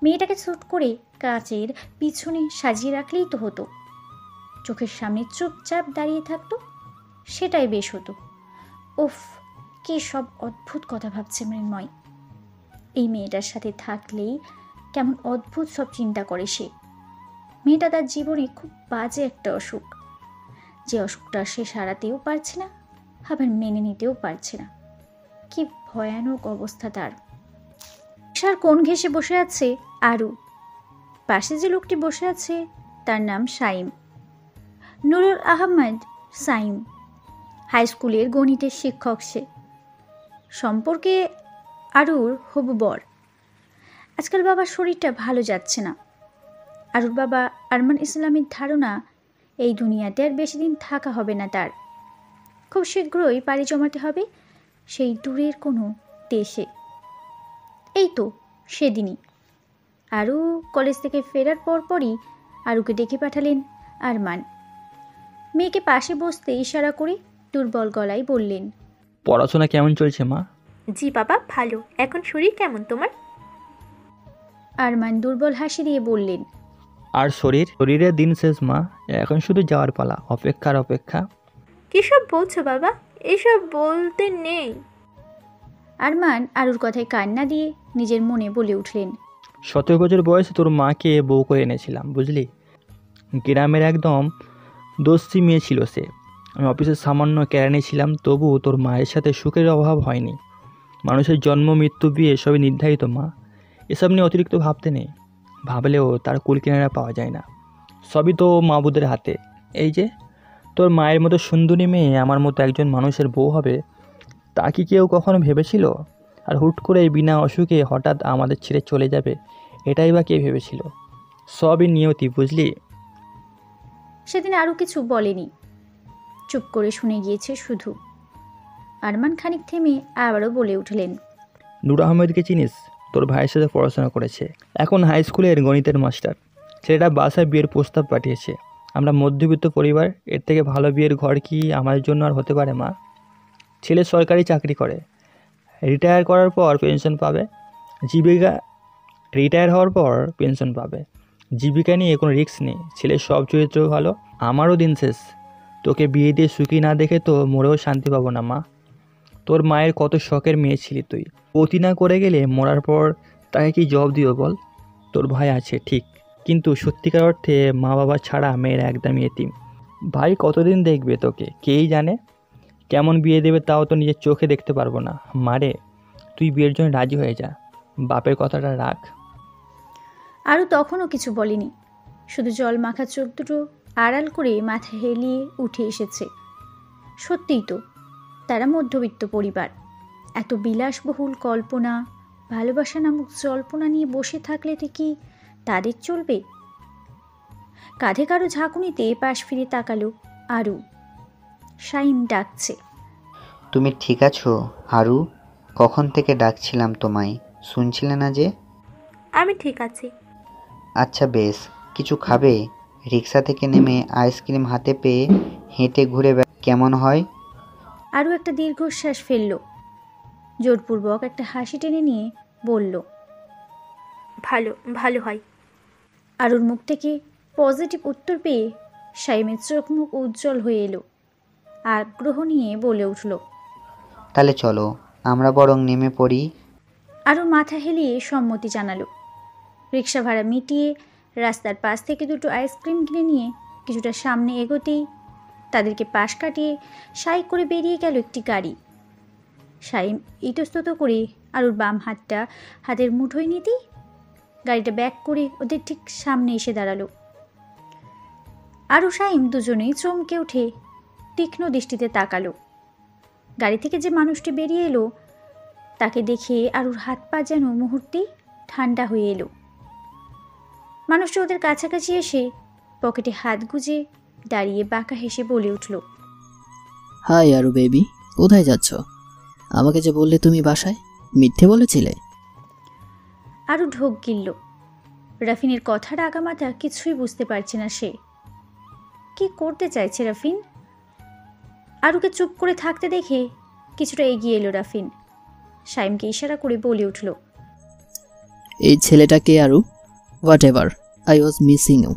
মেয়েটাকে শ্যুট করে কাচের পিছনে সাজিয়ে রাখলেই তো হতো। চোখের সামনে চুপচাপ দাঁড়িয়ে থাকতো, সেটাই বেশ হতো। উফ, কি সব অদ্ভুত কথা ভাবছে মৃন্ময়। এই মেয়েটার সাথে থাকলেই কেমন অদ্ভুত সব চিন্তা করে সে। মেয়েটা তার জীবনে খুব বাজে একটা অসুখ, যে অসুখটা সে সারাতেও পারছে না, আবার মেনে নিতেও পারছে না। কি ভয়ানক অবস্থা তার। সার কোণ ঘেঁষে বসে আছে আরু। পাশে যে লোকটি বসে আছে তার নাম সাইম, নুরুল আহমেদ সাইম। হাই স্কুলের গণিতের শিক্ষক সে। সম্পর্কে আরুর হবু বর। আজকাল বাবার শরীরটা ভালো যাচ্ছে না। আরুর বাবা আরমান ইসলামের ধারণা এই দুনিয়াতে আর বেশি দিন থাকা হবে না তার। খুব শীঘ্রই পাড়ি জমাতে হবে সেই দূরের কোনো দেশে। এই তো সেদিনই আরু কলেজ থেকে ফেরার পরপরই আরুকে ডেকে পাঠালেন আরমান। মেয়েকে পাশে বসতে ইশারা করে দুর্বল গলায় বললেন, পড়াশোনা কেমন চলছে মা? জি বাবা, ভালো। এখন শরীর কেমন তোমার? আরমান দুর্বল হাসি দিয়ে বললেন, আর শরীরের দিন শেষ মা, এখন শুধু যাওয়ার পালা, অপেক্ষার অপেক্ষা। কিসব বলছো বাবা? এসব বলতে নেই। আরমান আরুর কথায় কান্না দিয়ে নিজের মনে বলে উঠলেন, 17 বছর বয়সে তোর মাকে বউ করে এনেছিলাম, বুঝলি? গ্রামের একদম দস্যি মেয়ে ছিল সে। আমি অফিসের সামান্য কেরানি ছিলাম, তবু তোর মায়ের সাথে সুখের অভাব হয়নি। মানুষের জন্ম মৃত্যু বিয়ে সবই নির্ধারিত মা, এসব নিয়ে অতিরিক্ত ভাবতে নেই। ভাবলেও তার কুল কিনারা পাওয়া যায় না, সবই তো মাবুদের হাতে। এই যে তোর মায়ের মতো সুন্দরী মেয়ে আমার মতো একজন মানুষের বউ হবে, তা কি কেউ কখনো ভেবেছিল? আর হুট করে বিনা অসুখে হঠাৎ আমাদের ছেড়ে চলে যাবে, এটাই বা কে ভেবেছিল? সবই নিয়তি, বুঝলি? সেদিন আরও কিছু বলেনি, চুপ করে শুনে গিয়েছে শুধু। আরমান খানিক থেমে আবারও বলে উঠলেন, নূর আহমেদকে চিনিস? তোর ভাইয়ের সাথে পড়াশোনা করেছে, এখন হাই স্কুলের গণিতের মাস্টার। ছেলেটা বাসায় বিয়ের প্রস্তাব পাঠিয়েছে। আমরা মধ্যবিত্ত পরিবার, এর থেকে ভালো বিয়ের ঘর কি আমাদের জন্য আর হতে পারে মা? ছেলে সরকারি চাকরি করে, রিটায়ার হওয়ার পর পেনশন পাবে। জীবিকা নিয়ে কোনো রিস্ক নেই। ছেলের সব চরিত্র ভালো। আমারও দিন শেষ, তোকে বিয়ে দিয়ে সুখী না দেখে তো মরেও শান্তি পাবো না মা। তোর মায়ের কত শখের মেয়ে ছিলি তুই, অতি না করে গেলে মরার পর তাকে কি জবাব দিও বল? তোর ভাই আছে ঠিক, কিন্তু সত্যিকার অর্থে মা বাবা ছাড়া মেয়ের একদমই এতিম। ভাই কতদিন দেখবে তোকে কেই জানে, কেমন বিয়ে দেবে তাও তো নিজের চোখে দেখতে পারবো না। মারে, তুই বিয়ের জন্য রাজি হয়ে যা, বাপের কথাটা রাখ। আরও তখনও কিছু বলেনি, শুধু জল মাখা চোখ দুটো আড়াল করে মাথা হেলিয়ে উঠে এসেছে। সত্যিই তো, তারা মধ্যবিত্ত পরিবার। এত বিলাসবহুল কল্পনা, ভালোবাসা নামক জল্পনা নিয়ে বসে থাকলে তো কি তাদের চলবে? কাঁধে কারো ঝাঁকুনিতে পাশ ফিরে তাকালো আরু। শাইম ডাকছে, তুমি ঠিক আছো আরু? কখন থেকে ডাকছিলাম তোমায়, শুনছিলে না যে? আমি ঠিক আছি। আচ্ছা বেশ, কিছু খাবে? রিক্সা থেকে নেমে আইসক্রিম হাতে পেয়ে হেঁটে ঘুরে কেমন হয়? আরও একটা দীর্ঘশ্বাস ফেলল, জোরপূর্বক একটা হাসি টেনে নিয়ে বলল, ভালো ভালো হয়। আরুর মুখ থেকে পজিটিভ উত্তর পেয়ে শাইমের চোখ মুখ উজ্জ্বল হয়ে এলো। আগ্রহ নিয়ে বলে উঠল, তাহলে চলো আমরা বরং নেমে পড়ি। আরও মাথা হেলিয়ে সম্মতি জানালো। রিক্সা ভাড়া মিটিয়ে রাস্তার পাশ থেকে দুটো আইসক্রিম কিনে নিয়ে কিছুটা সামনে এগোতেই তাদেরকে পাশ কাটিয়ে সাই করে বেরিয়ে গেল একটি গাড়ি। শাইম ইতস্তত করে আরুর বাম হাতটা হাতের মুঠোয় নিতেই গাড়িটা ব্যাক করে ওদের ঠিক সামনে এসে দাঁড়ালো। আরু শাইম দুজনেই চমকে উঠে তীক্ষ্ণ দৃষ্টিতে তাকালো। গাড়ি থেকে যে মানুষটি বেরিয়ে এলো তাকে দেখে আরুর হাত পা যেন মুহূর্তেই ঠান্ডা হয়ে এলো। মানুষটা ওদের কাছাকাছি এসে পকেটে হাত গুজে দাঁড়িয়ে বাঁকা হেসে বলে উঠল, হাই আরু বেবি, কোথায় যাচ্ছ? আমাকে যে বললে তুমি বাসায়, মিথ্যে বলেছিলে? আরু ঢোক গিলল। রাফিনের কথার আগামাথা কিছুই বুঝতে পারছে না সে। কি করতে চাইছে রাফিন? আরুকে চুপ করে থাকতে দেখে কিছুটা এগিয়ে এলো রাফিন। শাইমকে ইশারা করে বলে উঠল, এই ছেলেটাকে Aru, whatever, I was missing you.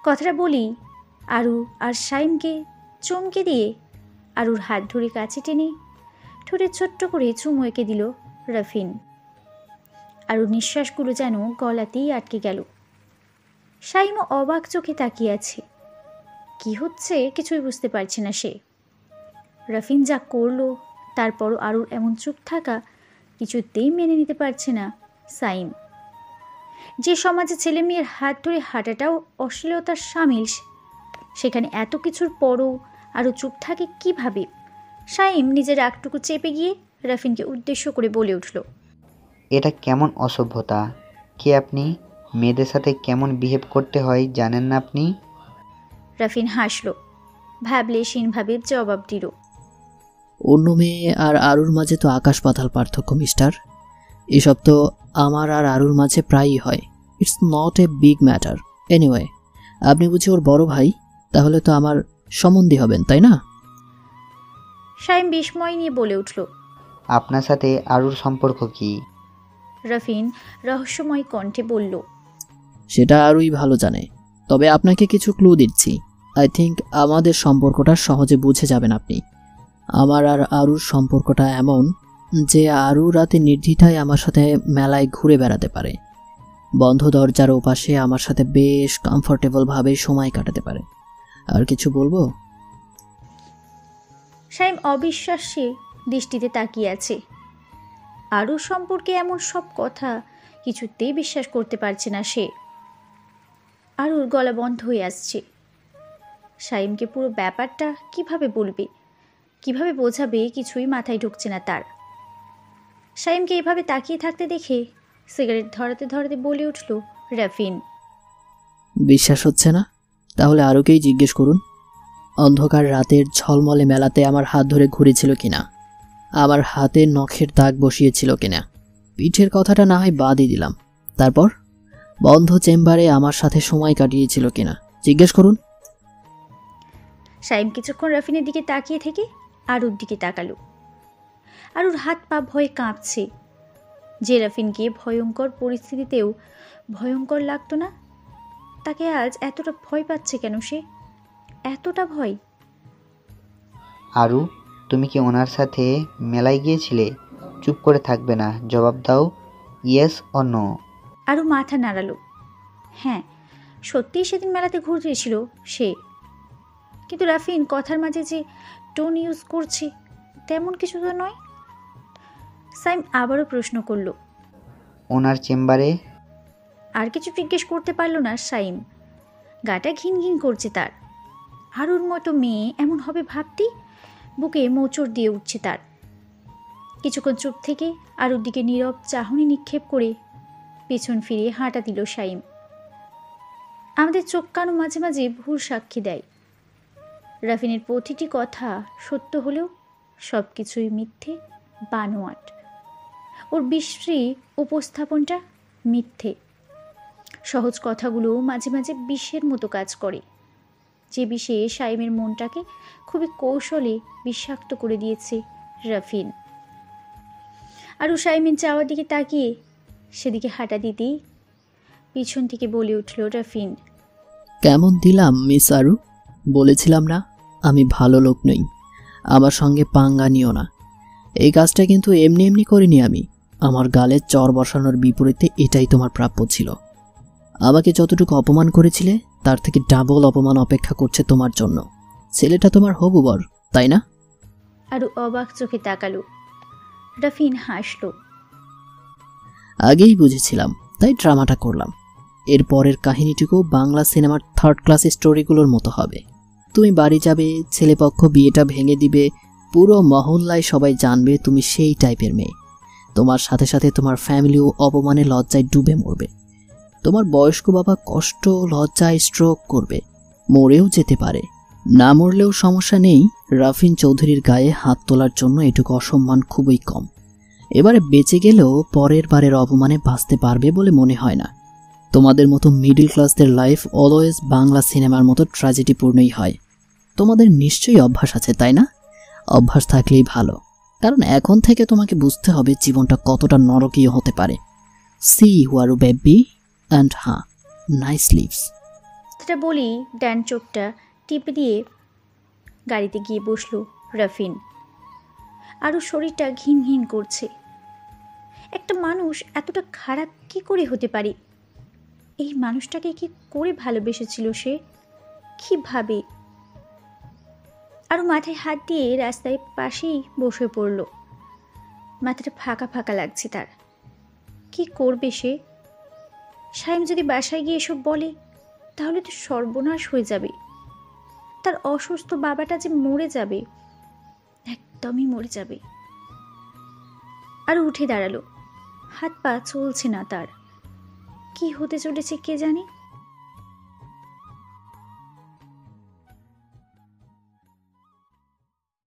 কথাটা বলি আরু আর শাইমকে চমকে দিয়ে আরুর হাত ধরে কাছে টেনে ঠোঁটে ছোট্ট করে চুমু এঁকে দিল রাফিন। আরুর নিঃশ্বাসগুলো যেন গলাতেই আটকে গেল। শাইমও অবাক চোখে তাকিয়ে আছে। কি হচ্ছে কিছুই বুঝতে পারছে না সে। রাফিন যা করলো তারপরও আরুর এমন চুপ থাকা কিছুতেই মেনে নিতে পারছে না সাইম। যে সমাজে ছেলে মেয়ের হাত ধরে হাঁটাটাও অশ্লীলতার শামিল, সেখানে এত কিছুর পরও আরও চুপ থাকে কিভাবে? শাইম নিজের রাগটুকু চেপে গিয়ে রাফিনকে উদ্দেশ্য করে বলে উঠল, এটা কেমন অসভ্যতা? কে আপনি? মেয়েদের সাথে কেমন বিহেভ করতে হয় জানেন না আপনি? রাফিন হাসল, ভাবলেশীনভাবে জবাব দিল, অন্য মেয়ে আর আরুর মাঝে তো আকাশ পাতাল পার্থক্য মিস্টার। এসব তো আমার আর আরুর মাঝে প্রায়ই হয়। It's not a big matter. Anyway, আপনি বুঝি ওর বড় ভাই, তাহলে তো আমার সম্বন্ধী হবেন, তাই না? শাইম বিস্ময় নিয়ে বলে উঠল, আপনার সাথে আরুর সম্পর্ক কি? রাফিন রহস্যময় কণ্ঠে বলল, সেটা আরুই ভালো জানে, তবে আপনাকে কিছু ক্লু দিচ্ছি। আই থিঙ্ক আমাদের সম্পর্কটা সহজে বুঝে যাবেন আপনি। আমার আর আরুর সম্পর্কটা এমন যে আরু রাতে নির্দ্বিধায় আমার সাথে মেলায় ঘুরে বেড়াতে পারে, বন্ধ দরজার ওপাশে আমার সাথে বেশ কমফোর্টেবলভাবে সময় কাটাতে পারে। আর কিছু বলবো? শাইম অবিশ্বাস্যে দৃষ্টিতে তাকিয়ে আছে। আরও সম্পর্কে এমন সব কথা কিছুতেই বিশ্বাস করতে পারছে না সে। আরুর গলা বন্ধ হয়ে আসছে। শাইমকে পুরো ব্যাপারটা কিভাবে বলবে, কিভাবে বোঝাবে কিছুই মাথায় ঢুকছে না তার। শাইমকে এভাবে তাকিয়ে থাকতে দেখে সিগারেট ধরাতে ধরাতে বলে উঠল রাফিন, বিশ্বাস হচ্ছে না? তাহলে আরুকেই জিজ্ঞেস করুন। অন্ধকার রাতের ঝলমলে মেলাতে আমার হাত ধরে ঘুরেছিল কিনা, আমার হাতে নখের দাগ বসিয়েছিল কিনা, পিঠের কথাটা না হয় বাদই দিলাম, তারপর বন্ধ চেম্বারে আমার সাথে সময় কাটিয়েছিল কিনা, জিজ্ঞেস করুন। শাইম কিছুক্ষণ রাফিনের দিকে তাকিয়ে থেকে আরুর দিকে তাকালো। আরুর হাত পা ভয়ে কাঁপছে। যে রাফিনকে ভয়ঙ্কর পরিস্থিতিতেও ভয়ঙ্কর লাগতো না, তাকে আজ এতটা ভয় পাচ্ছে কেন সে? এতটা ভয়? আরু, তুমি কি ওনার সাথে মেলায় গিয়েছিলে? চুপ করে থাকবে না, জবাব দাও, ইয়েস অর নো। আরু মাথা নাড়ালো। হ্যাঁ, সত্যিই সেদিন মেলাতে ঘুরতেছিল সে। কিন্তু রাফিন কথার মাঝে যে টোন ইউজ করছে তেমন কিছু তো নয়। সাইম আবারও প্রশ্ন করল, ওনার চেম্বারে? আর কিছু জিজ্ঞেস করতে পারল না সাইম। গাটা ঘিন ঘিন করছে তার। আরুর মতো মেয়ে এমন হবে ভাবতেই বুকে মোচড় দিয়ে উঠছে তার। কিছুক্ষণ চুপ থেকে আরুর দিকে নীরব চাহনি নিক্ষেপ করে পেছন ফিরে হাঁটা দিল সাইম। আমাদের চোখ কানো মাঝে মাঝে ভুল সাক্ষী দেয়। রাফিনের প্রতিটি কথা সত্য হলেও সব কিছুই মিথ্যে, বানোয়াট। ওর বিশ্রী উপস্থাপনটা মিথ্যে। সহজ কথাগুলো মাঝে মাঝে বিষের মতো কাজ করে, যে বিষে সাইমের মনটাকে খুবই কৌশলে বিষাক্ত করে দিয়েছে রাফিন। আরু সাইমের যাওয়ার দিকে তাকিয়ে সেদিকে হাঁটা দিতেই পিছন থেকে বলে উঠল রাফিন, কেমন দিলাম মিস আরু? বলেছিলাম না আমি ভালো লোক নই, আমার সঙ্গে পাঙ্গা নিও না। এই কাজটা কিন্তু এমনি এমনি করিনি আমি। আমার গালে চর বসানোর বিপরীতে এটাই তোমার প্রাপ্য ছিল। আমাকে যতটুকু অপমান করেছিলে তার থেকে ডাবল অপমান অপেক্ষা করছে তোমার জন্য। ছেলেটা তোমার হবু বর, তাই না? আরও অবাক চোখে তাকালো। রাফিন হাসল। আগেই বুঝেছিলাম, তাই ড্রামাটা করলাম। এর পরের কাহিনীটুকু বাংলা সিনেমার 3rd ক্লাস স্টোরিগুলোর মতো হবে। তুমি বাড়ি যাবে, ছেলেপক্ষ বিয়েটা ভেঙে দিবে, পুরো মহল্লায় সবাই জানবে তুমি সেই টাইপের মেয়ে। তোমার সাথে সাথে তোমার ফ্যামিলিও অপমানে লজ্জায় ডুবে মরবে। তোমার বয়স্ক বাবা কষ্ট লজ্জায় স্ট্রোক করবে, মরেও যেতে পারে। না মরলেও সমস্যা নেই, রাফিন চৌধুরীর গায়ে হাত তোলার জন্য এটুকু অসম্মান খুবই কম। এবারে বেঁচে গেলেও পরের বারের অপমানে বাঁচতে পারবে বলে মনে হয় না। তোমাদের মতো মিডল ক্লাসদের লাইফ অলওয়েজ বাংলা সিনেমার মতো ট্র্যাজেডিপূর্ণই হয়। তোমাদের নিশ্চয়ই অভ্যাস আছে, তাই না? অভ্যাস থাকলেই ভালো, কারণ এখন থেকে তোমাকে বুঝতে হবে জীবনটা কতটা নরকীয় হতে পারে। সি হুয়ারু বেবি অ্যান্ড হ্যাঁ, নাইস লিভস। সেটা বলেই ডান চোখটা টিপে দিয়ে গাড়িতে গিয়ে বসলো রাফিন। আরও শরীরটা ঘিন ঘিন করছে। একটা মানুষ এতটা খারাপ কি করে হতে পারে? এই মানুষটাকে কি করে ভালোবেসেছিল সে? কিভাবে? আরও মাথায় হাত দিয়ে রাস্তায় পাশেই বসে পড়ল। মাথাটা ফাঁকা ফাঁকা লাগছে তার। কি করবে সে? সায়েম যদি বাসায় গিয়ে এসব বলে তাহলে তো সর্বনাশ হয়ে যাবে। তার অসুস্থ বাবাটা যে মরে যাবে, একদমই মরে যাবে। আর উঠে দাঁড়ালো। হাত পা চলছে না তার। কি হতে চলেছে কে জানে।